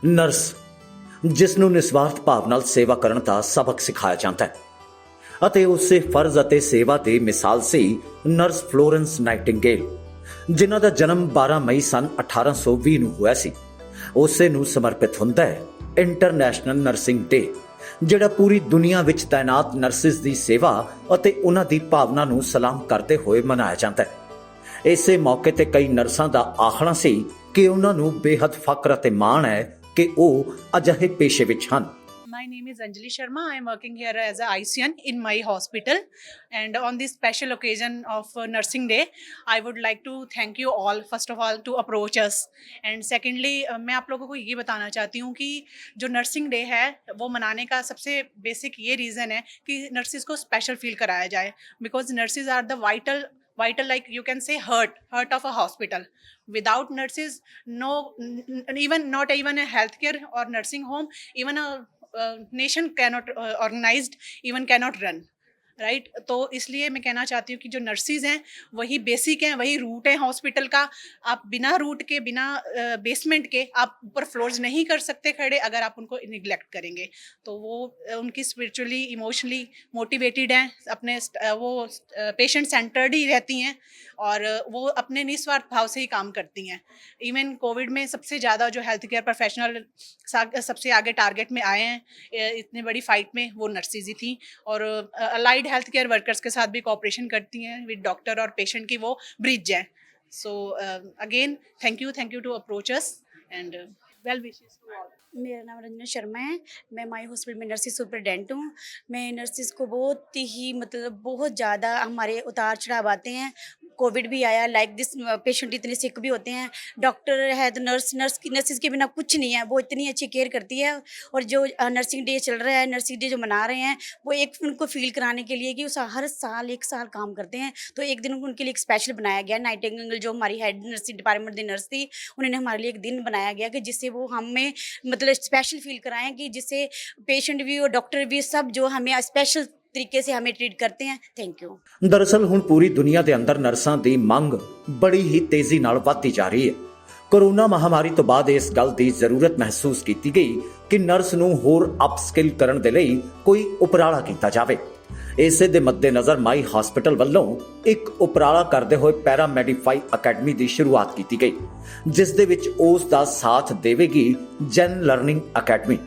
Nurse ਜਿਸ ਨੂੰ ਨਿਸਵਾਰਥ ਭਾਵ ਨਾਲ ਸੇਵਾ ਕਰਨ ਦਾ ਸਬਕ ਸਿਖਾਇਆ ਜਾਂਦਾ ਹੈ ਅਤੇ ਉਸੇ ਫਰਜ਼ ਅਤੇ ਸੇਵਾ ਦੀ ਮਿਸਾਲ ਸੀ ਨਰਸ ਫਲੋਰੈਂਸ ਨਾਈਟਿੰਗੇਲ, ਜਿਨ੍ਹਾਂ ਦਾ ਜਨਮ 12 ਮਈ ਸਨ 1820 ਨੂੰ ਹੋਇਆ ਸੀ। ਉਸੇ ਨੂੰ ਸਮਰਪਿਤ ਹੁੰਦਾ ਹੈ ਇੰਟਰਨੈਸ਼ਨਲ ਨਰਸਿੰਗ ਡੇ, ਜਿਹੜਾ ਪੂਰੀ ਦੁਨੀਆ ਵਿੱਚ ਤਾਇਨਾਤ ਨਰਸਿਸ ਦੀ ਸੇਵਾ ਅਤੇ ਉਹਨਾਂ ਦੀ ਭਾਵਨਾ ਨੂੰ ਸਲਾਮ ਕਰਦੇ ਹੋਏ ਮਨਾਇਆ ਜਾਂਦਾ ਹੈ। ਇਸੇ ਮੌਕੇ ਤੇ ਕਈ ਨਰਸਾਂ ਦਾ ਆਖਣਾ ਸੀ ਕਿ ਉਹਨਾਂ ਨੂੰ ਬੇਹੱਦ ਫਖਰ ਅਤੇ ਮਾਣ ਹੈ ਕਿ ਉਹ ਅਜਿਹੇ ਪੇਸ਼ੇ ਵਿੱਚ ਹਨ। My name is Anjali Sharma. I am working here as a ICN in my hospital, and on this special occasion of Nursing Day, I would like to thank you all first of all to approach us, and secondly मैं आप लोगों को ये बताना चाहती हूँ कि जो नर्सिंग डे है वो मनाने का सबसे बेसिक ये रीज़न है कि नर्सिस को स्पेशल फील कराया जाए, because nurses are the vital like you can say heart of a hospital. Without nurses, no, even not even a healthcare or nursing home, even a nation cannot organized even cannot run, right तो इसलिए मैं कहना चाहती हूँ कि जो nurses हैं वही बेसिक हैं, वही रूट है हॉस्पिटल का। आप बिना रूट के, बिना बेसमेंट के आप ऊपर फ्लोर्स नहीं कर सकते खड़े अगर आप उनको निगलेक्ट करेंगे। तो वो उनकी स्पिरिचुअली इमोशनली मोटिवेटेड हैं, अपने वो पेशेंट सेंटर्ड ही रहती हैं और वो अपने निस्वार्थ भाव से ही काम करती हैं। इवन कोविड में सबसे ज़्यादा जो हेल्थ केयर प्रोफेशनल सबसे आगे टारगेट में आए हैं इतनी बड़ी फाइट में, वो नर्सिस ही थी और अलाइड हेल्थ केयर वर्कर्स के साथ भी कोऑपरेशन करती हैं विद डॉक्टर और पेशेंट की वो ब्रिज है। So again thank you to approach us and well wishes to all. मेरा नाम रंजना शर्मा है। मैं माई हॉस्पिटल में नर्सिस सुपरडेंट हूँ। मैं नर्सिस को बहुत ही बहुत ज़्यादा हमारे उतार चढ़ाव आते हैं। कोविड भी आया, लाइक दिस पेशेंट इतने सिक भी होते हैं, डॉक्टर है तो नर्सिस के बिना कुछ नहीं है। वो इतनी अच्छी केयर करती है और जो नर्सिंग डे चल रहा है, नर्सिंग डे जो मना रहे हैं, वो एक उनको फील कराने के लिए कि उस हर साल एक साल काम करते हैं, तो एक दिन उनके लिए एक स्पेशल बनाया गया। नाइटिंगेल जो हमारी हेड नर्सिंग डिपार्टमेंट की नर्स थी, उन्होंने हमारे लिए एक दिन बनाया गया कि जिससे वो हमें स्पेशल फील कराएं, कि जिससे पेशेंट भी और डॉक्टर भी सब जो हमें स्पेशल तरीके से हमें ट्रीट करते हैं। Thank you. दरअसल ਹੁਣ ਪੂਰੀ ਦੁਨੀਆ ਦੇ ਅੰਦਰ ਨਰਸਾਂ ਦੀ ਮੰਗ ਬੜੀ ਹੀ ਤੇਜ਼ੀ ਨਾਲ ਵਧਦੀ ਜਾ ਰਹੀ ਹੈ। ਕੋਰੋਨਾ ਮਹਾਮਾਰੀ ਤੋਂ ਬਾਅਦ ਇਸ ਗੱਲ ਦੀ ਜ਼ਰੂਰਤ ਮਹਿਸੂਸ ਕੀਤੀ ਗਈ ਕਿ ਨਰਸ ਨੂੰ ਹੋਰ ਅਪਸਕਿਲ ਕਰਨ ਦੇ ਲਈ ਕੋਈ ਉਪਰਾਲਾ ਕੀਤਾ ਜਾਵੇ। ਇਸੇ ਦੇ ਮੱਦੇਨਜ਼ਰ ਮਾਈ ਹਸਪੀਟਲ ਵੱਲੋਂ ਇੱਕ ਉਪਰਾਲਾ ਕਰਦੇ ਹੋਏ ਪੈਰਾਮੈਡੀਫਾਈ ਅਕੈਡਮੀ ਦੀ ਸ਼ੁਰੂਆਤ ਕੀਤੀ ਗਈ, ਜਿਸ ਦੇ ਵਿੱਚ ਉਸ ਦਾ ਸਾਥ ਦੇਵੇਗੀ ਜੈਨ ਲਰਨਿੰਗ ਅਕੈਡਮੀ,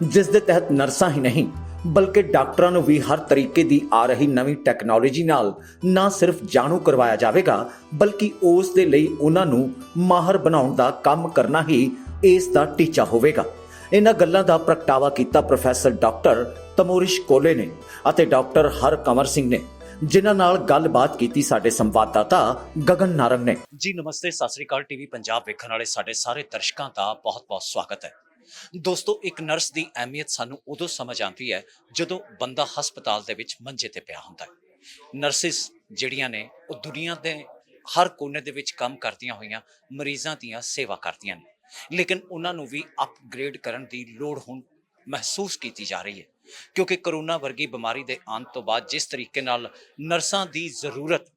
ਜਿਸ ਦੇ ਤਹਿਤ ਨਰਸਾਂ ਹੀ ਨਹੀਂ ਬਲਕਿ ਡਾਕਟਰਾਂ ਨੂੰ ਵੀ ਹਰ ਤਰੀਕੇ ਦੀ ਆ ਰਹੀ ਨਵੀਂ ਟੈਕਨੋਲੋਜੀ ਨਾਲ ਨਾ ਸਿਰਫ ਜਾਣੂ ਕਰਵਾਇਆ ਜਾਵੇਗਾ, ਬਲਕਿ ਉਸ ਦੇ ਲਈ ਉਹਨਾਂ ਨੂੰ ਮਾਹਰ ਬਣਾਉਣ ਦਾ ਕੰਮ ਕਰਨਾ ਹੀ ਇਸ ਦਾ ਟੀਚਾ ਹੋਵੇਗਾ। ਇਹਨਾਂ ਗੱਲਾਂ ਦਾ ਪ੍ਰਗਟਾਵਾ ਕੀਤਾ ਪ੍ਰੋਫੈਸਰ ਡਾਕਟਰ ਤਮੋਰਿਸ਼ ਕੋਲੇ ਨੇ ਅਤੇ ਡਾਕਟਰ ਹਰਕੰਵਰ ਸਿੰਘ ਨੇ, ਜਿਨ੍ਹਾਂ ਨਾਲ ਗੱਲਬਾਤ ਕੀਤੀ ਸਾਡੇ ਸੰਵਾਦਦਾਤਾ ਗਗਨ ਨਾਰੰਗ ਨੇ। ਜੀ ਨਮਸਤੇ, ਸਤਿ ਸ੍ਰੀ ਅਕਾਲ। ਟੀਵੀ ਪੰਜਾਬ ਵੇਖਣ ਵਾਲੇ ਸਾਡੇ ਸਾਰੇ ਦਰਸ਼ਕਾਂ ਦਾ ਬਹੁਤ-ਬਹੁਤ ਸਵਾਗਤ ਹੈ। ਦੋਸਤੋ, ਇੱਕ ਨਰਸ ਦੀ ਅਹਿਮੀਅਤ ਸਾਨੂੰ ਉਦੋਂ ਸਮਝ ਆਉਂਦੀ ਹੈ ਜਦੋਂ ਬੰਦਾ ਹਸਪਤਾਲ ਦੇ ਵਿੱਚ ਮੰਜੇ ਤੇ ਪਿਆ ਹੁੰਦਾ ਹੈ। ਨਰਸਿਸ ਜਿਹੜੀਆਂ ਨੇ ਉਹ ਦੁਨੀਆ ਦੇ ਹਰ ਕੋਨੇ ਦੇ ਵਿੱਚ ਕੰਮ ਕਰਦੀਆਂ ਹੋਈਆਂ ਮਰੀਜ਼ਾਂ ਦੀਆਂ ਸੇਵਾ ਕਰਦੀਆਂ ਨੇ, ਲੇਕਿਨ ਉਹਨਾਂ ਨੂੰ ਵੀ ਅਪਗ੍ਰੇਡ ਕਰਨ ਦੀ ਲੋੜ ਹੁਣ ਮਹਿਸੂਸ ਕੀਤੀ ਜਾ ਰਹੀ ਹੈ, ਕਿਉਂਕਿ ਕਰੋਨਾ ਵਰਗੀ ਬਿਮਾਰੀ ਦੇ ਆਉਣ ਤੋਂ ਬਾਅਦ ਜਿਸ ਤਰੀਕੇ ਨਾਲ ਨਰਸਾਂ ਦੀ ਜ਼ਰੂਰਤ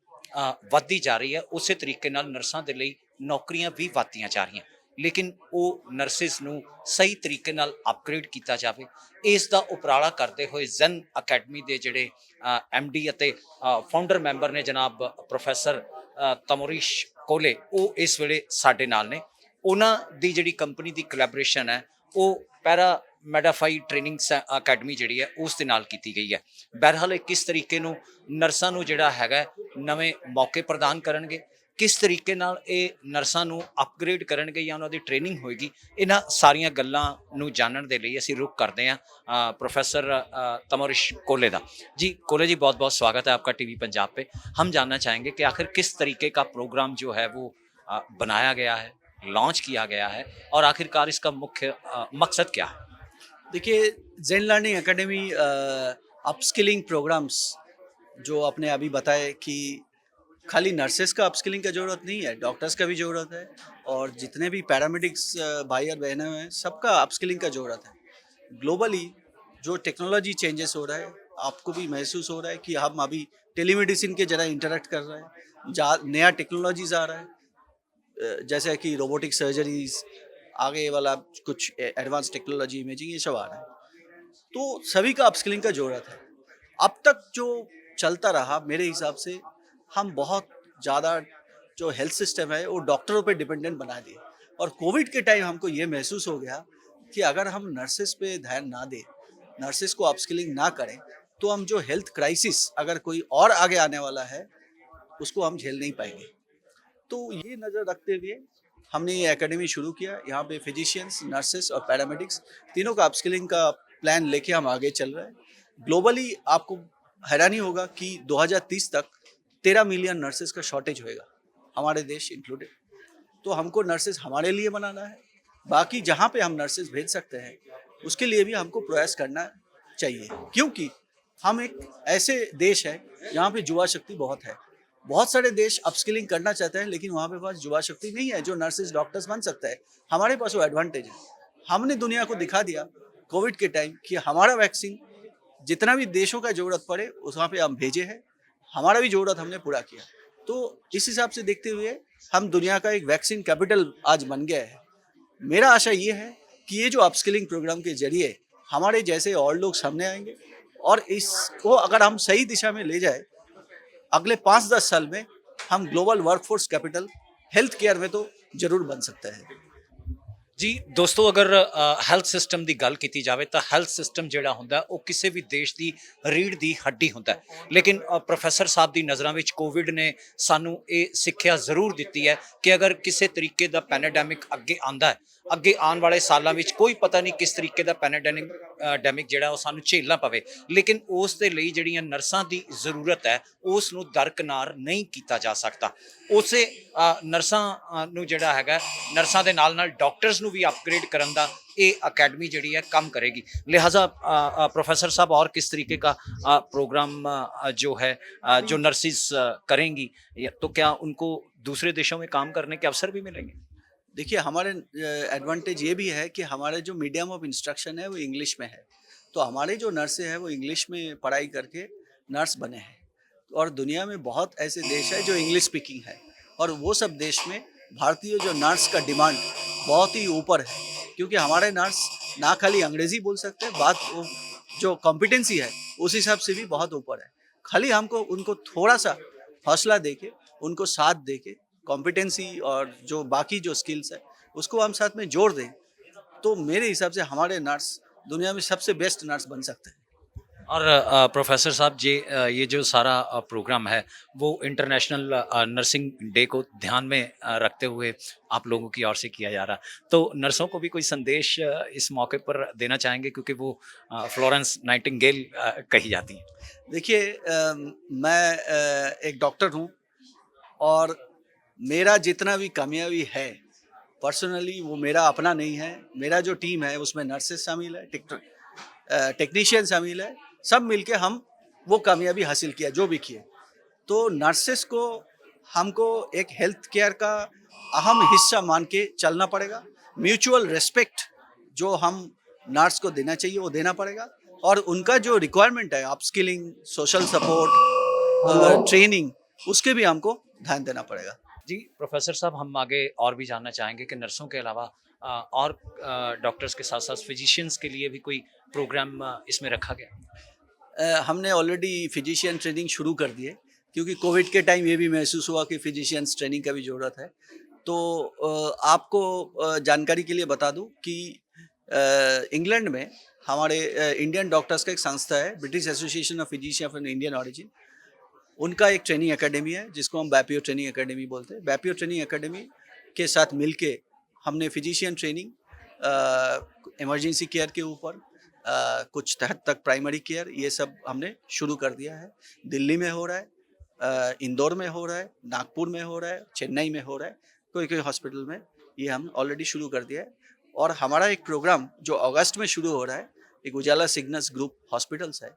ਵੱਧਦੀ ਜਾ ਰਹੀ ਹੈ, ਉਸੇ ਤਰੀਕੇ ਨਾਲ ਨਰਸਾਂ ਦੇ ਲਈ ਨੌਕਰੀਆਂ ਵੀ ਵੱਧਦੀਆਂ ਜਾ ਰਹੀਆਂ, ਲੇਕਿਨ ਉਹ ਨਰਸਿਸ ਨੂੰ ਸਹੀ ਤਰੀਕੇ ਨਾਲ ਅਪਗ੍ਰੇਡ ਕੀਤਾ ਜਾਵੇ। ਇਸ ਦਾ ਉਪਰਾਲਾ ਕਰਦੇ ਹੋਏ ਜ਼ੈਨ ਅਕੈਡਮੀ ਦੇ ਜਿਹੜੇ MD ਅਤੇ ਫਾਊਂਡਰ ਮੈਂਬਰ ਨੇ ਜਨਾਬ ਪ੍ਰੋਫੈਸਰ ਤਮੋਰਿਸ਼ ਕੋਲੇ, ਉਹ ਇਸ ਵੇਲੇ ਸਾਡੇ ਨਾਲ ਨੇ। ਉਹਨਾਂ ਦੀ ਜਿਹੜੀ ਕੰਪਨੀ ਦੀ ਕੋਲੈਬੋਰੇਸ਼ਨ ਹੈ ਉਹ ਪੈਰਾਮੈਡੀਫਾਈ ਟ੍ਰੇਨਿੰਗ ਅਕੈਡਮੀ ਜਿਹੜੀ ਹੈ ਉਸ ਦੇ ਨਾਲ ਕੀਤੀ ਗਈ ਹੈ। ਬਹਰਹਾਲ ਕਿਸ ਤਰੀਕੇ ਨੂੰ ਨਰਸਾਂ ਨੂੰ ਜਿਹੜਾ ਹੈਗਾ ਨਵੇਂ ਮੌਕੇ ਪ੍ਰਦਾਨ ਕਰਨਗੇ, ਕਿਸ ਤਰੀਕੇ ਨਾਲ ਇਹ ਨਰਸਾਂ ਨੂੰ ਅਪਗ੍ਰੇਡ ਕਰਨਗੇ ਜਾਂ ਉਹਨਾਂ ਦੀ ਟ੍ਰੇਨਿੰਗ ਹੋਏਗੀ, ਇਹਨਾਂ ਸਾਰੀਆਂ ਗੱਲਾਂ ਨੂੰ ਜਾਣਨ ਦੇ ਲਈ ਅਸੀਂ रुख करते हैं प्रोफेसर तमोरिश कोले दा। जी कोले जी, बहुत बहुत स्वागत है आपका टीवी पंजाब पे। हम जानना चाहेंगे कि आखिर किस तरीके का प्रोग्राम जो है वो बनाया गया है, लॉन्च किया गया है और आखिरकार इसका मुख्य मकसद क्या है? देखिए, जेन लर्निंग एकेडमी अपस्किलिंग प्रोग्राम्स जो आपने अभी बताए कि खाली नर्सेस का अपस्किलिंग का ज़रूरत नहीं है, डॉक्टर्स का भी ज़रूरत है और जितने भी पैरामेडिक्स भाई और बहनें हैं सबका अपस्किलिंग का ज़रूरत है। ग्लोबली जो टेक्नोलॉजी चेंजेस हो रहा है, आपको भी महसूस हो रहा है कि हम अभी टेलीमेडिसिन के जरा इंटरेक्ट कर रहे हैं, नया टेक्नोलॉजीज़ आ रहा है, जैसे कि रोबोटिक सर्जरीज, आगे वाला कुछ एडवांस टेक्नोलॉजी, इमेजिंग, ये सब आ रहा है। तो सभी का अपस्किलिंग का ज़रूरत है। अब तक जो चलता रहा मेरे हिसाब से, हम बहुत ज़्यादा जो हेल्थ सिस्टम है वो डॉक्टरों पे डिपेंडेंट बना दिए, और कोविड के टाइम हमको ये महसूस हो गया कि अगर हम नर्सेस पे ध्यान ना दें, नर्सेस को अपस्किलिंग ना करें, तो हम जो हेल्थ क्राइसिस अगर कोई और आगे आने वाला है उसको हम झेल नहीं पाएंगे। तो ये नज़र रखते हुए हमने ये एकेडमी शुरू किया। यहाँ पे फिजिशियंस, नर्सेस और पैरामेडिक्स तीनों का अपस्किलिंग का प्लान लेके हम आगे चल रहे हैं। ग्लोबली आपको हैरानी होगा कि 2030 तक 13 मिलियन नर्सेस का शॉर्टेज होएगा, हमारे देश इंक्लूडेड। तो हमको नर्सेस हमारे लिए बनाना है, बाकी जहाँ पे हम नर्सेस भेज सकते हैं उसके लिए भी हमको प्रयास करना चाहिए, क्योंकि हम एक ऐसे देश है जहाँ पे युवा शक्ति बहुत है। बहुत सारे देश अपस्किलिंग करना चाहते हैं लेकिन वहाँ पे पास युवा शक्ति नहीं है जो नर्सेस डॉक्टर्स बन सकता है। हमारे पास वो एडवांटेज है। हमने दुनिया को दिखा दिया कोविड के टाइम कि हमारा वैक्सीन जितना भी देशों का ज़रूरत पड़े उस वहाँ पे हम भेजे हैं, हमारा भी ज़रूरत हमने पूरा किया। तो इस हिसाब से देखते हुए हम दुनिया का एक वैक्सीन कैपिटल आज बन गया है। मेरा आशा ये है कि ये जो अपस्किलिंग प्रोग्राम के जरिए हमारे जैसे और लोग सामने आएंगे, और इसको अगर हम सही दिशा में ले जाए, अगले 5-10 साल में हम global workforce capital health care में तो जरूर बन सकते हैं। ਜੀ ਦੋਸਤੋ, ਅਗਰ ਹੈਲਥ ਸਿਸਟਮ ਦੀ ਗੱਲ ਕੀਤੀ ਜਾਵੇ ਤਾਂ ਹੈਲਥ ਸਿਸਟਮ ਜਿਹੜਾ ਹੁੰਦਾ ਉਹ ਕਿਸੇ ਵੀ ਦੇਸ਼ ਦੀ ਰੀੜ੍ਹ ਦੀ ਹੱਡੀ ਹੁੰਦਾ ਹੈ। ਲੇਕਿਨ ਪ੍ਰੋਫੈਸਰ ਸਾਹਿਬ ਦੀ ਨਜ਼ਰਾਂ ਵਿੱਚ ਕੋਵਿਡ ਨੇ ਸਾਨੂੰ ਇਹ ਸਿੱਖਿਆ ਜ਼ਰੂਰ ਦਿੱਤੀ ਹੈ ਕਿ ਅਗਰ ਕਿਸੇ ਤਰੀਕੇ ਦਾ ਪੈਂਡੇਮਿਕ ਅੱਗੇ ਆਂਦਾ ਹੈ, ਅੱਗੇ ਆਉਣ ਵਾਲੇ ਸਾਲਾਂ ਵਿੱਚ ਕੋਈ ਪਤਾ ਨਹੀਂ ਕਿਸ ਤਰੀਕੇ ਦਾ ਪੈਂਡੇਮਿਕ ਜਿਹੜਾ ਉਹ ਸਾਨੂੰ ਝੇਲਣਾ ਪਵੇ, ਲੇਕਿਨ ਉਸ ਦੇ ਲਈ ਜਿਹੜੀਆਂ ਨਰਸਾਂ ਦੀ ਜ਼ਰੂਰਤ ਹੈ ਉਸ ਨੂੰ ਦਰਕਿਨਾਰ ਨਹੀਂ ਕੀਤਾ ਜਾ ਸਕਦਾ। ਉਸੇ ਨਰਸਾਂ ਨੂੰ ਜਿਹੜਾ ਹੈਗਾ, ਨਰਸਾਂ ਦੇ ਨਾਲ ਨਾਲ ਡਾਕਟਰਸ ਨੂੰ भी अपग्रेड करन दा ये अकेडमी जी है काम करेगी। लिहाजा प्रोफेसर साहब और किस तरीके का प्रोग्राम जो है जो नर्सिस करेंगी, तो क्या उनको दूसरे देशों में काम करने के अवसर भी मिलेंगे? देखिए, हमारे एडवांटेज ये भी है कि हमारे जो मीडियम ऑफ इंस्ट्रक्शन है वो इंग्लिश में है। तो हमारे जो नर्सें हैं वो इंग्लिश में पढ़ाई करके नर्स बने हैं, और दुनिया में बहुत ऐसे देश है जो इंग्लिश स्पीकिंग है, और वो सब देश में भारतीय जो नर्स का डिमांड बहुत ही ऊपर है, क्योंकि हमारे नर्स ना खाली अंग्रेज़ी बोल सकते हैं, बात वो जो कॉम्पिटेंसी है उस हिसाब से भी बहुत ऊपर है। खाली हमको उनको थोड़ा सा हौसला देके, उनको साथ देके, कॉम्पिटेंसी और जो बाकी जो स्किल्स है उसको हम साथ में जोड़ दें, तो मेरे हिसाब से हमारे नर्स दुनिया में सबसे बेस्ट नर्स बन सकते हैं। और प्रोफेसर साहब जी, ये जो सारा प्रोग्राम है वो इंटरनेशनल नर्सिंग डे को ध्यान में रखते हुए आप लोगों की ओर से किया जा रहा है, तो नर्सों को भी कोई संदेश इस मौके पर देना चाहेंगे, क्योंकि वो फ्लोरेंस नाइटिंगेल कही जाती हैं। देखिए, मैं एक डॉक्टर हूँ, और मेरा जितना भी कामयाबी है पर्सनली वो मेरा अपना नहीं है। मेरा जो टीम है उसमें नर्सेस शामिल है, टेक्नीशियन शामिल है, सब मिलके हम वो कामयाबी हासिल किया जो भी किए। तो नर्सेस को हमको एक हेल्थ केयर का अहम हिस्सा मान के चलना पड़ेगा। म्यूचुअल रेस्पेक्ट जो हम नर्स को देना चाहिए वो देना पड़ेगा, और उनका जो रिक्वायरमेंट है अपस्किलिंग, सोशल सपोर्ट, ट्रेनिंग, उसके भी हमको ध्यान देना पड़ेगा। जी प्रोफेसर साहब, हम आगे और भी जानना चाहेंगे कि नर्सों के अलावा और डॉक्टर्स के साथ साथ फिजिशियंस के लिए भी कोई प्रोग्राम इसमें रखा गया? हमने ऑलरेडी फिजिशियन ट्रेनिंग शुरू कर दी है, क्योंकि कोविड के टाइम ये भी महसूस हुआ कि फिजिशियंस ट्रेनिंग का भी ज़रूरत है। तो आपको जानकारी के लिए बता दूं कि इंग्लैंड में हमारे इंडियन डॉक्टर्स का एक संस्था है, British association of physician of Indian origin. उनका एक ट्रेनिंग एकेडमी है जिसको हम बैपियो ट्रेनिंग एकेडमी बोलते हैं। बैपियो ट्रेनिंग एकेडमी के साथ मिलके हमने फिजिशियन ट्रेनिंग, इमरजेंसी केयर के ऊपर, कुछ तहत तक प्राइमरी केयर, ये सब हमने शुरू कर दिया है। दिल्ली में हो रहा है, इंदौर में हो रहा है, नागपुर में हो रहा है, चेन्नई में हो रहा है, कोई कोई हॉस्पिटल में ये हम ऑलरेडी शुरू कर दिया है। और हमारा एक प्रोग्राम जो अगस्त में शुरू हो रहा है, एक उजाला सिग्नस ग्रुप हॉस्पिटल्स है,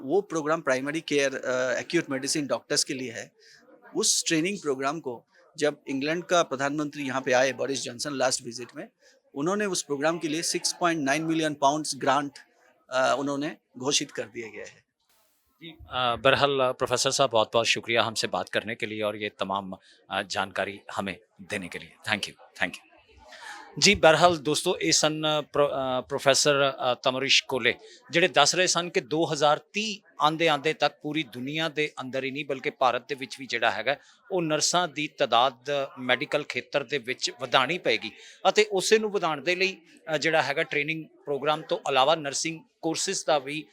वो program primary care acute medicine doctors के लिए है। उस ट्रेनिंग प्रोग्राम को जब इंग्लैंड का प्रधानमंत्री यहाँ पे आए, बोरिस जॉनसन, लास्ट विजिट में, उन्होंने उस प्रोग्राम के लिए 6.9 मिलियन पाउंड्स ग्रांट उन्होंने घोषित कर दिया गया है। बहरहाल प्रोफेसर साहब, बहुत बहुत शुक्रिया हमसे बात करने के लिए और ये तमाम जानकारी हमें देने के लिए। Thank you. ਜੀ ਬਹਰਹਾਲ ਦੋਸਤੋ ਇਹ ਸਨ ਪ੍ਰੋਫੈਸਰ ਤਮਰਿਸ਼ ਕੋਲੇ ਜਿਹੜੇ ਦੱਸ ਰਹੇ ਸਨ ਕਿ 2030 ਆਂਦੇ ਤੱਕ ਪੂਰੀ ਦੁਨੀਆ ਦੇ ਅੰਦਰ ਹੀ ਨਹੀਂ ਬਲਕਿ ਭਾਰਤ ਦੇ ਵਿੱਚ ਵੀ ਜਿਹੜਾ ਹੈਗਾ ਉਹ ਨਰਸਾਂ ਦੀ ਤਾਦਾਦ ਮੈਡੀਕਲ ਖੇਤਰ ਦੇ ਵਿੱਚ ਵਧਾਉਣੀ ਪਏਗੀ ਅਤੇ ਉਸੇ ਨੂੰ ਵਧਾਉਣ ਦੇ ਲਈ ਜਿਹੜਾ ਹੈਗਾ ਟ੍ਰੇਨਿੰਗ ਪ੍ਰੋਗਰਾਮ ਤੋਂ ਇਲਾਵਾ ਨਰਸਿੰਗ ਕੋਰਸਿਸ ਦਾ ਵੀ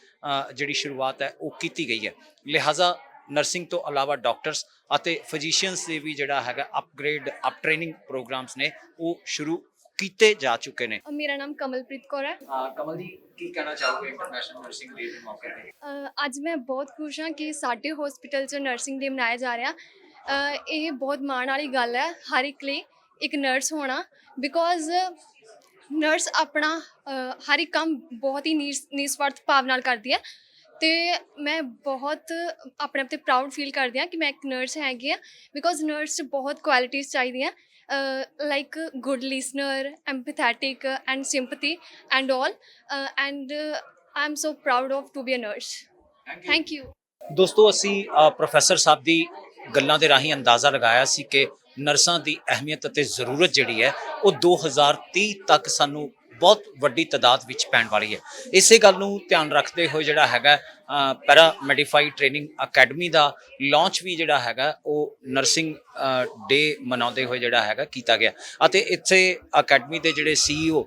ਜਿਹੜੀ ਸ਼ੁਰੂਆਤ ਹੈ ਉਹ ਕੀਤੀ ਗਈ ਹੈ। ਲਿਹਾਜ਼ਾ ਨਰਸਿੰਗ ਤੋਂ ਇਲਾਵਾ ਡਾਕਟਰਸ ਅਤੇ ਫਿਜ਼ੀਸ਼ੀਅਨਸ ਦੇ ਵੀ ਜਿਹੜਾ ਹੈਗਾ ਅਪਗ੍ਰੇਡ ਅਪ ਟ੍ਰੇਨਿੰਗ ਪ੍ਰੋਗਰਾਮਸ ਨੇ ਉਹ ਸ਼ੁਰੂ ਕੀਤੇ ਜਾ ਚੁੱਕੇ ਨੇ। ਮੇਰਾ ਨਾਮ ਕਮਲਪ੍ਰੀਤ ਕੌਰ ਹੈ। ਕਮਲ ਜੀ ਕੀ ਕਹਿਣਾ ਚਾਹੋਗੇ ਇੰਟਰਨੈਸ਼ਨਲ ਨਰਸਿੰਗ ਡੇ ਦੇ ਮੌਕੇ ਤੇ? ਅੱਜ ਮੈਂ ਬਹੁਤ ਖੁਸ਼ ਹਾਂ ਕਿ ਸਾਡੇ ਹਸਪੀਟਲ 'ਚ ਨਰਸਿੰਗ ਡੇ ਮਨਾਇਆ ਜਾ ਰਿਹਾ। ਇਹ ਬਹੁਤ ਮਾਣ ਵਾਲੀ ਗੱਲ ਹੈ ਹਰ ਇੱਕ ਲਈ ਇੱਕ ਨਰਸ ਹੋਣਾ, ਬਿਕੋਜ਼ ਨਰਸ ਆਪਣਾ ਹਰ ਇੱਕ ਕੰਮ ਬਹੁਤ ਹੀ ਨਿਸਵਾਰਥ ਭਾਵ ਨਾਲ ਕਰਦੀ ਹੈ ਅਤੇ ਮੈਂ ਬਹੁਤ ਆਪਣੇ ਆਪ 'ਤੇ ਪ੍ਰਾਊਡ ਫੀਲ ਕਰਦੀ ਹਾਂ ਕਿ ਮੈਂ ਇੱਕ ਨਰਸ ਹੈਗੀ ਹਾਂ, ਬਿਕੋਜ਼ ਨਰਸ 'ਚ ਬਹੁਤ ਕੁਆਲਿਟੀਜ਼ ਚਾਹੀਦੀਆਂ like good listener, empathetic and sympathy and all and I'm so proud of to be a nurse. Thank you. ਦੋਸਤੋ ਅਸੀਂ ਪ੍ਰੋਫੈਸਰ ਸਾਹਿਬ ਦੀ ਗੱਲਾਂ ਦੇ ਰਾਹੀਂ ਅੰਦਾਜ਼ਾ ਲਗਾਇਆ ਸੀ ਕਿ ਨਰਸਾਂ ਦੀ ਅਹਿਮੀਅਤ ਅਤੇ ਜ਼ਰੂਰਤ ਜਿਹੜੀ ਹੈ ਉਹ 2030 ਤੱਕ ਸਾਨੂੰ ਬਹੁਤ ਵੱਡੀ ਤਾਦਾਦ ਵਿੱਚ ਪੈਣ ਵਾਲੀ ਹੈ। ਇਸੇ ਗੱਲ ਨੂੰ ਧਿਆਨ ਰੱਖਦੇ ਹੋਏ ਜਿਹੜਾ ਹੈਗਾ ਪੈਰਾ ਮੈਡੀਫਾਈਡ ਟ੍ਰੇਨਿੰਗ ਅਕੈਡਮੀ ਦਾ ਲਾਂਚ ਵੀ ਜਿਹੜਾ ਹੈਗਾ ਉਹ ਨਰਸਿੰਗ ਡੇ ਮਨਾਉਂਦੇ ਹੋਏ ਜਿਹੜਾ ਹੈਗਾ ਕੀਤਾ ਗਿਆ ਅਤੇ ਇੱਥੇ ਅਕੈਡਮੀ ਦੇ ਜਿਹੜੇ CEO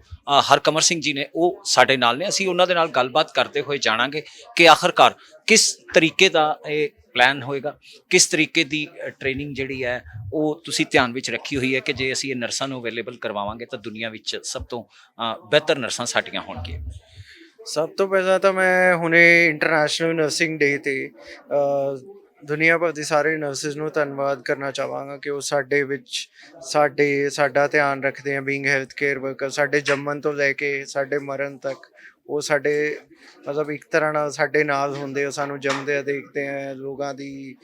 ਹਰਕਮਰ ਸਿੰਘ ਜੀ ਨੇ ਉਹ ਸਾਡੇ ਨਾਲ ਨੇ। ਅਸੀਂ ਉਹਨਾਂ ਦੇ ਨਾਲ ਗੱਲਬਾਤ ਕਰਦੇ ਹੋਏ ਜਾਣਾਂਗੇ ਕਿ ਆਖਰਕਾਰ ਕਿਸ ਤਰੀਕੇ ਦਾ ਇਹ ਪਲਾਨ ਹੋਏਗਾ, ਕਿਸ ਤਰੀਕੇ ਦੀ ਟ੍ਰੇਨਿੰਗ ਜਿਹੜੀ ਹੈ ਉਹ ਤੁਸੀਂ ਧਿਆਨ ਵਿੱਚ ਰੱਖੀ ਹੋਈ ਹੈ ਕਿ ਜੇ ਅਸੀਂ ਇਹ ਨਰਸਾਂ ਨੂੰ ਅਵੇਲੇਬਲ ਕਰਵਾਵਾਂਗੇ ਤਾਂ ਦੁਨੀਆ ਵਿੱਚ ਸਭ ਤੋਂ ਬਿਹਤਰ ਨਰਸਾਂ ਸਾਡੀਆਂ ਹੋਣਗੀਆਂ। ਸਭ ਤੋਂ ਪਹਿਲਾਂ ਤਾਂ ਮੈਂ ਹੁਣੇ ਇੰਟਰਨੈਸ਼ਨਲ ਨਰਸਿੰਗ ਡੇ 'ਤੇ ਦੁਨੀਆ ਭਰ ਦੀ ਸਾਰੇ ਨਰਸਿਸ ਨੂੰ ਧੰਨਵਾਦ ਕਰਨਾ ਚਾਹਾਂਗਾ ਕਿ ਉਹ ਸਾਡੇ ਵਿੱਚ ਸਾਡਾ ਧਿਆਨ ਰੱਖਦੇ ਆ। ਬੀਇੰਗ ਹੈਲਥ ਕੇਅਰ ਵਰਕਰ ਸਾਡੇ ਜੰਮਣ ਤੋਂ ਲੈ ਕੇ ਸਾਡੇ ਮਰਨ ਤੱਕ ਉਹ ਸਾਡੇ ਮਤਲਬ ਇੱਕ ਤਰ੍ਹਾਂ ਨਾਲ ਸਾਡੇ ਨਾਲ ਹੁੰਦੇ ਆ। ਸਾਨੂੰ ਜੰਮਦੇ ਦੇਖਦੇ ਆ, ਲੋਕਾਂ ਦੀ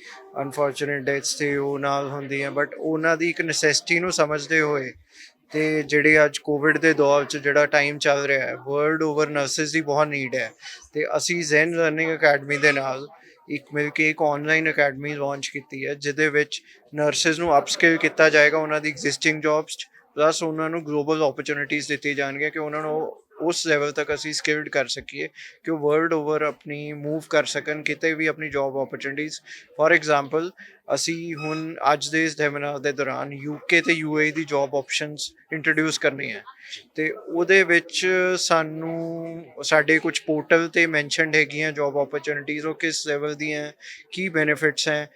ਅਨਫੋਰਚੂਨੇਟ ਡੈਥਸ 'ਤੇ ਉਹ ਨਾਲ ਹੁੰਦੀਆਂ, ਬਟ ਉਹਨਾਂ ਦੀ ਇੱਕ ਨੈਸੈਸਿਟੀ ਨੂੰ ਸਮਝਦੇ ਹੋਏ ਅਤੇ ਜਿਹੜੇ ਅੱਜ ਕੋਵਿਡ ਦੇ ਦੌਰ 'ਚ ਜਿਹੜਾ ਟਾਈਮ ਚੱਲ ਰਿਹਾ ਹੈ ਵਰਲਡ ਓਵਰ ਨਰਸਿਸ ਦੀ ਬਹੁਤ ਨੀਡ ਹੈ ਅਤੇ ਅਸੀਂ ਜ਼ੈਨ ਲਰਨਿੰਗ ਅਕੈਡਮੀ ਦੇ ਨਾਲ ਇੱਕ ਮਿਲ ਕੇ ਇੱਕ ਔਨਲਾਈਨ ਅਕੈਡਮੀ ਲਾਂਚ ਕੀਤੀ ਹੈ ਜਿਹਦੇ ਵਿੱਚ ਨਰਸਿਸ ਨੂੰ ਅਪਸਕਿਲ ਕੀਤਾ ਜਾਏਗਾ ਉਹਨਾਂ ਦੀ ਐਗਜ਼ਿਸਟਿੰਗ ਜੋਬਸ 'ਚ, ਪਲੱਸ ਉਹਨਾਂ ਨੂੰ ਗਲੋਬਲ ਓਪਰਚੁਨਿਟੀਜ਼ ਦਿੱਤੀ ਜਾਣਗੀਆਂ ਕਿ ਉਹਨਾਂ ਨੂੰ ਉਸ ਲੈਵਲ ਤੱਕ ਅਸੀਂ ਸਕਿਲਡ ਕਰ ਸਕੀਏ ਕਿ ਉਹ ਵਰਲਡ ਓਵਰ ਆਪਣੀ ਮੂਵ ਕਰ ਸਕਣ ਕਿਤੇ ਵੀ ਆਪਣੀ ਜੋਬ ਓਪਰਚੁਨਿਟੀਜ਼। ਫੋਰ ਐਗਜ਼ਾਮਪਲ ਅਸੀਂ ਹੁਣ ਅੱਜ ਦੇ ਇਸ ਸੈਮੀਨਾਰ ਦੇ ਦੌਰਾਨ UK ਅਤੇ UAE ਦੀ ਜੋਬ ਆਪਸ਼ਨਸ ਇੰਟਰੋਡਿਊਸ ਕਰਨੀ ਹੈ ਅਤੇ ਉਹਦੇ ਵਿੱਚ ਸਾਨੂੰ ਸਾਡੇ ਕੁਝ ਪੋਰਟਲ 'ਤੇ ਮੈਨਸ਼ਨਡ ਹੈਗੀਆਂ ਜੋਬ ਓਪਰਚੁਨਿਟੀਜ਼, ਉਹ ਕਿਸ ਲੈਵਲ ਦੀਆਂ, ਕੀ ਬੈਨੀਫਿਟਸ ਹੈ।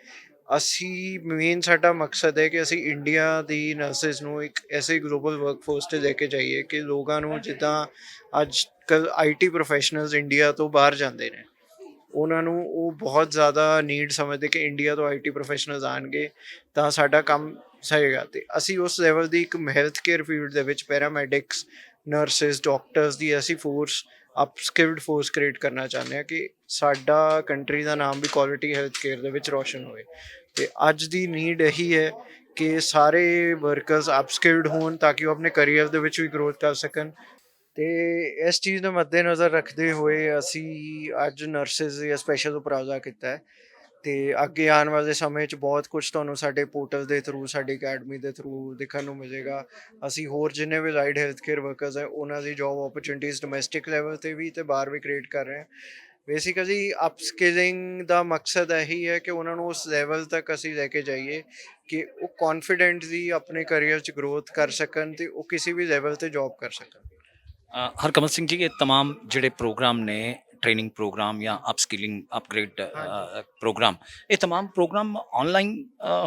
ਅਸੀਂ ਮੇਨ ਸਾਡਾ ਮਕਸਦ ਹੈ ਕਿ ਅਸੀਂ ਇੰਡੀਆ ਦੀ ਨਰਸਿਸ ਨੂੰ ਇੱਕ ਐਸੇ ਗਲੋਬਲ ਵਰਕਫੋਰਸ 'ਤੇ ਲੈ ਕੇ ਜਾਈਏ ਕਿ ਲੋਕਾਂ ਨੂੰ ਜਿੱਦਾਂ ਅੱਜ ਕੱਲ੍ਹ IT ਪ੍ਰੋਫੈਸ਼ਨਲਸ ਇੰਡੀਆ ਤੋਂ ਬਾਹਰ ਜਾਂਦੇ ਨੇ, ਉਹਨਾਂ ਨੂੰ ਉਹ ਬਹੁਤ ਜ਼ਿਆਦਾ ਨੀਡ ਸਮਝਦੇ ਕਿ ਇੰਡੀਆ ਤੋਂ IT ਪ੍ਰੋਫੈਸ਼ਨਲਸ ਆਉਣਗੇ ਤਾਂ ਸਾਡਾ ਕੰਮ ਸਹੇਗਾ। ਅਤੇ ਅਸੀਂ ਉਸ ਲੈਵਲ ਦੀ ਇੱਕ ਹੈਲਥ ਕੇਅਰ ਫੀਲਡ ਦੇ ਵਿੱਚ ਪੈਰਾਮੈਡਿਕਸ, ਨਰਸਿਸ, ਡਾਕਟਰਸ ਦੀ ਐਸੀ ਫੋਰਸ ਅਪਸਕਿਲਡ ਫੋਰਸ ਕ੍ਰੀਏਟ ਕਰਨਾ ਚਾਹੁੰਦੇ ਹਾਂ ਕਿ ਸਾਡਾ ਕੰਟਰੀ ਦਾ ਨਾਮ ਵੀ ਕੁਆਲਿਟੀ ਹੈਲਥ ਕੇਅਰ ਦੇ ਵਿੱਚ ਰੋਸ਼ਨ ਹੋਏ। ਅਤੇ ਅੱਜ ਦੀ ਨੀਡ ਇਹੀ ਹੈ ਕਿ ਸਾਰੇ ਵਰਕਰਸ ਅਪਸਕਿਲਡ ਹੋਣ ਤਾਂ ਕਿ ਉਹ ਆਪਣੇ ਕਰੀਅਰ ਦੇ ਵਿੱਚ ਵੀ ਗਰੋਥ ਕਰ ਸਕਣ। ਅਤੇ ਇਸ ਚੀਜ਼ ਨੂੰ ਮੱਦੇਨਜ਼ਰ ਰੱਖਦੇ ਹੋਏ ਅਸੀਂ ਅੱਜ ਨਰਸਿਸ ਦਾ ਸਪੈਸ਼ਲ ਉਪਰਾਲਾ ਕੀਤਾ ਹੈ ਅਤੇ ਅੱਗੇ ਆਉਣ ਵਾਲੇ ਸਮੇਂ 'ਚ ਬਹੁਤ ਕੁਛ ਤੁਹਾਨੂੰ ਸਾਡੇ ਪੋਰਟਲ ਦੇ ਥਰੂ, ਸਾਡੀ ਅਕੈਡਮੀ ਦੇ ਥਰੂ ਦੇਖਣ ਨੂੰ ਮਿਲੇਗਾ। ਅਸੀਂ ਹੋਰ ਜਿੰਨੇ ਵੀ ਅਲਾਈਡ ਹੈਲਥ ਕੇਅਰ ਵਰਕਰਸ ਹੈ ਉਹਨਾਂ ਦੀ ਜੋਬ ਓਪਰਚੁਨਿਟੀਜ਼ ਡੋਮੈਸਟਿਕ ਲੈਵਲ 'ਤੇ ਵੀ ਅਤੇ ਬਾਹਰ ਵੀ ਕ੍ਰੀਏਟ ਕਰ ਰਹੇ ਹਾਂ। ਬੇਸਿਕਲੀ ਅਪਸਕਿਲਿੰਗ ਦਾ ਮਕਸਦ ਇਹੀ ਹੈ ਕਿ ਉਹਨਾਂ ਨੂੰ ਉਸ ਲੈਵਲ ਤੱਕ ਅਸੀਂ ਲੈ ਕੇ ਜਾਈਏ ਕਿ ਉਹ ਕੌਨਫੀਡੈਂਟਲੀ ਆਪਣੇ ਕਰੀਅਰ 'ਚ ਗਰੋਥ ਕਰ ਸਕਣ ਅਤੇ ਉਹ ਕਿਸੇ ਵੀ ਲੈਵਲ 'ਤੇ ਜੋਬ ਕਰ ਸਕਣ। ਹਰਕਮਲ ਸਿੰਘ ਜੀ ਇਹ ਤਮਾਮ ਜਿਹੜੇ ਪ੍ਰੋਗਰਾਮ ਨੇ ਟ੍ਰੇਨਿੰਗ ਪ੍ਰੋਗਰਾਮ ਜਾਂ ਅਪਸਕਿਲਿੰਗ ਅਪਗ੍ਰੇਡ ਪ੍ਰੋਗਰਾਮ, ਇਹ ਤਮਾਮ ਪ੍ਰੋਗਰਾਮ ਆਨਲਾਈਨ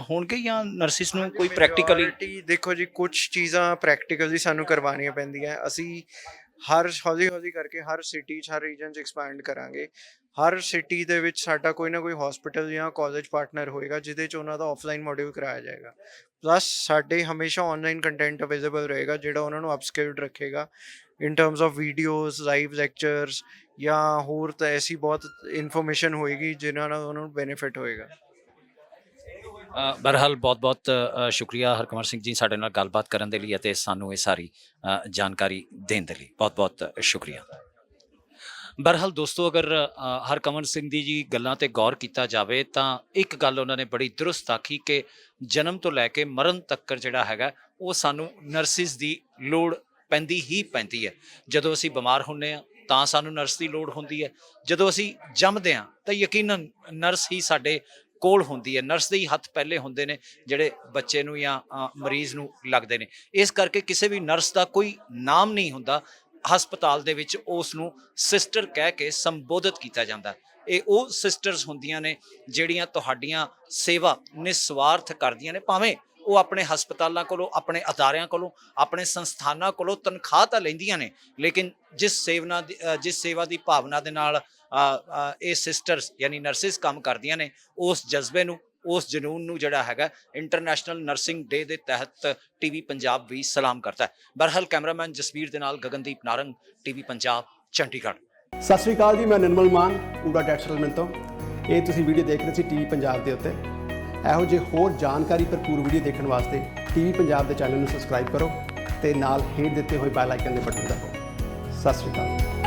ਹੋਣਗੇ ਜਾਂ ਨਰਸਿਸ ਨੂੰ ਕੋਈ ਪ੍ਰੈਕਟੀਕਲੀ? ਦੇਖੋ ਜੀ, ਕੁਛ ਚੀਜ਼ਾਂ ਪ੍ਰੈਕਟੀਕਲੀ ਸਾਨੂੰ ਕਰਵਾਉਣੀਆਂ ਪੈਂਦੀਆਂ। ਅਸੀਂ ਹੌਲੀ ਹੌਲੀ ਕਰਕੇ ਹਰ ਸਿਟੀ 'ਚ, ਹਰ ਰੀਜਨ 'ਚ ਐਕਸਪੈਂਡ ਕਰਾਂਗੇ। ਹਰ ਸਿਟੀ ਦੇ ਵਿੱਚ ਸਾਡਾ ਕੋਈ ਨਾ ਕੋਈ ਹੌਸਪੀਟਲ ਜਾਂ ਕਾਲਜ ਪਾਰਟਨਰ ਹੋਏਗਾ ਜਿਹਦੇ 'ਚ ਉਹਨਾਂ ਦਾ ਆਫਲਾਈਨ ਮੋਡਿਊਲ ਕਰਾਇਆ ਜਾਏਗਾ। ਪਲੱਸ ਸਾਡੇ ਹਮੇਸ਼ਾ ਆਨਲਾਈਨ ਕੰਟੈਂਟ ਅਵੇਲੇਬਲ ਰਹੇਗਾ ਜਿਹੜਾ ਉਹਨਾਂ ਨੂੰ ਅਪਸਕਿਲਡ ਰੱਖੇਗਾ ਇਨ terms of videos, live lectures ਜਾਂ ਹੋਰ ਤਾਂ ਐਸੀ ਬਹੁਤ ਇਨਫੋਰਮੇਸ਼ਨ ਹੋਏਗੀ ਜਿਨ੍ਹਾਂ ਨਾਲ ਉਹਨਾਂ ਨੂੰ ਬੈਨੀਫਿਟ ਹੋਏਗਾ। ਬਹਰਹਾਲ ਬਹੁਤ ਸ਼ੁਕਰੀਆ ਹਰਕਮਲ ਸਿੰਘ ਜੀ ਸਾਡੇ ਨਾਲ ਗੱਲਬਾਤ ਕਰਨ ਦੇ ਲਈ ਅਤੇ ਸਾਨੂੰ ਇਹ ਸਾਰੀ ਜਾਣਕਾਰੀ ਦੇਣ ਦੇ ਲਈ ਬਹੁਤ ਸ਼ੁਕਰੀਆ। ਬਹਰਹਾਲ ਦੋਸਤੋ, ਅਗਰ ਹਰਕਮਲ ਸਿੰਘ ਦੀ ਜੀ ਗੱਲਾਂ 'ਤੇ ਗੌਰ ਕੀਤਾ ਜਾਵੇ ਤਾਂ ਇੱਕ ਗੱਲ ਉਹਨਾਂ ਨੇ ਬੜੀ ਦਰੁਸਤ ਆਖੀ ਕਿ ਜਨਮ ਤੋਂ ਲੈ ਕੇ ਮਰਨ ਤੱਕ ਜਿਹੜਾ ਹੈਗਾ ਉਹ ਸਾਨੂੰ ਨਰਸਿਸ ਦੀ ਲੋੜ ਪੈਂਦੀ ਹੀ ਪੈਂਦੀ ਹੈ। ਜਦੋਂ ਅਸੀਂ ਬਿਮਾਰ ਹੁੰਦੇ ਹਾਂ ਤਾਂ ਸਾਨੂੰ ਨਰਸ ਦੀ ਲੋੜ ਹੁੰਦੀ ਹੈ, ਜਦੋਂ ਅਸੀਂ ਜੰਮਦੇ ਹਾਂ ਤਾਂ ਯਕੀਨਨ ਨਰਸ ਹੀ ਸਾਡੇ ਕੋਲ ਹੁੰਦੀ ਹੈ। ਨਰਸ ਦੇ ਹੀ ਹੱਥ ਪਹਿਲੇ ਹੁੰਦੇ ਨੇ ਜਿਹੜੇ ਬੱਚੇ ਨੂੰ ਜਾਂ ਮਰੀਜ਼ ਨੂੰ ਲੱਗਦੇ ਨੇ। ਇਸ ਕਰਕੇ ਕਿਸੇ ਵੀ ਨਰਸ ਦਾ ਕੋਈ ਨਾਮ ਨਹੀਂ ਹੁੰਦਾ, ਹਸਪਤਾਲ ਦੇ ਵਿੱਚ ਉਸ ਨੂੰ ਸਿਸਟਰ ਕਹਿ ਕੇ ਸੰਬੋਧਿਤ ਕੀਤਾ ਜਾਂਦਾ। ਇਹ ਉਹ ਸਿਸਟਰਸ ਹੁੰਦੀਆਂ ਨੇ ਜਿਹੜੀਆਂ ਤੁਹਾਡੀਆਂ ਸੇਵਾ ਨਿਸਵਾਰਥ ਕਰਦੀਆਂ ਨੇ, ਭਾਵੇਂ ਉਹ ਆਪਣੇ ਹਸਪਤਾਲਾਂ ਕੋਲੋਂ, ਆਪਣੇ ਅਦਾਰਿਆਂ ਕੋਲੋਂ, ਆਪਣੇ ਸੰਸਥਾਨਾਂ ਕੋਲੋਂ ਤਨਖਾਹ ਤਾਂ ਲੈਂਦੀਆਂ ਨੇ, ਲੇਕਿਨ ਜਿਸ ਸੇਵਾ ਦੀ ਭਾਵਨਾ ਦੇ ਨਾਲ ਇਹ ਸਿਸਟਰਸ ਯਾਨੀ ਨਰਸਿਸ ਕੰਮ ਕਰਦੀਆਂ ਨੇ, ਉਸ ਜਜ਼ਬੇ ਨੂੰ, ਉਸ ਜਨੂਨ ਨੂੰ ਜਿਹੜਾ ਹੈਗਾ ਇੰਟਰਨੈਸ਼ਨਲ ਨਰਸਿੰਗ ਡੇ ਦੇ ਤਹਿਤ ਟੀਵੀ ਪੰਜਾਬ ਵੀ ਸਲਾਮ ਕਰਦਾ ਹੈ। ਬਰਹਲ ਕੈਮਰਾਮੈਨ ਜਸਵੀਰ ਦੇ ਨਾਲ ਗਗਨਦੀਪ ਨਾਰੰਗ, ਟੀਵੀ ਪੰਜਾਬ, ਚੰਡੀਗੜ੍ਹ। ਸਤਿ ਸ਼੍ਰੀ ਅਕਾਲ ਜੀ, ਮੈਂ ਨਿਰਮਲ ਮਾਨ ਊੜਾ ਡੈਟ ਸੈਟਲਮੈਂਟ ਤੋਂ। ਇਹ ਤੁਸੀਂ ਵੀਡੀਓ ਦੇਖ ਰਹੇ ਸੀ ਟੀਵੀ ਪੰਜਾਬ ਦੇ ਉੱਤੇ। ਇਹੋ ਜਿਹੇ ਹੋਰ ਜਾਣਕਾਰੀ ਭਰਪੂਰ ਵੀਡੀਓ ਦੇਖਣ ਵਾਸਤੇ ਟੀਵੀ ਪੰਜਾਬ ਦੇ ਚੈਨਲ ਨੂੰ ਸਬਸਕ੍ਰਾਈਬ ਕਰੋ ਤੇ ਨਾਲ ਹੇਠ ਦਿੱਤੇ ਹੋਏ ਬੈਲ ਆਈਕਨ ਦੇ ਬਟਨ ਦਬਾਓ। ਸਤਿ ਸ਼੍ਰੀ ਅਕਾਲ।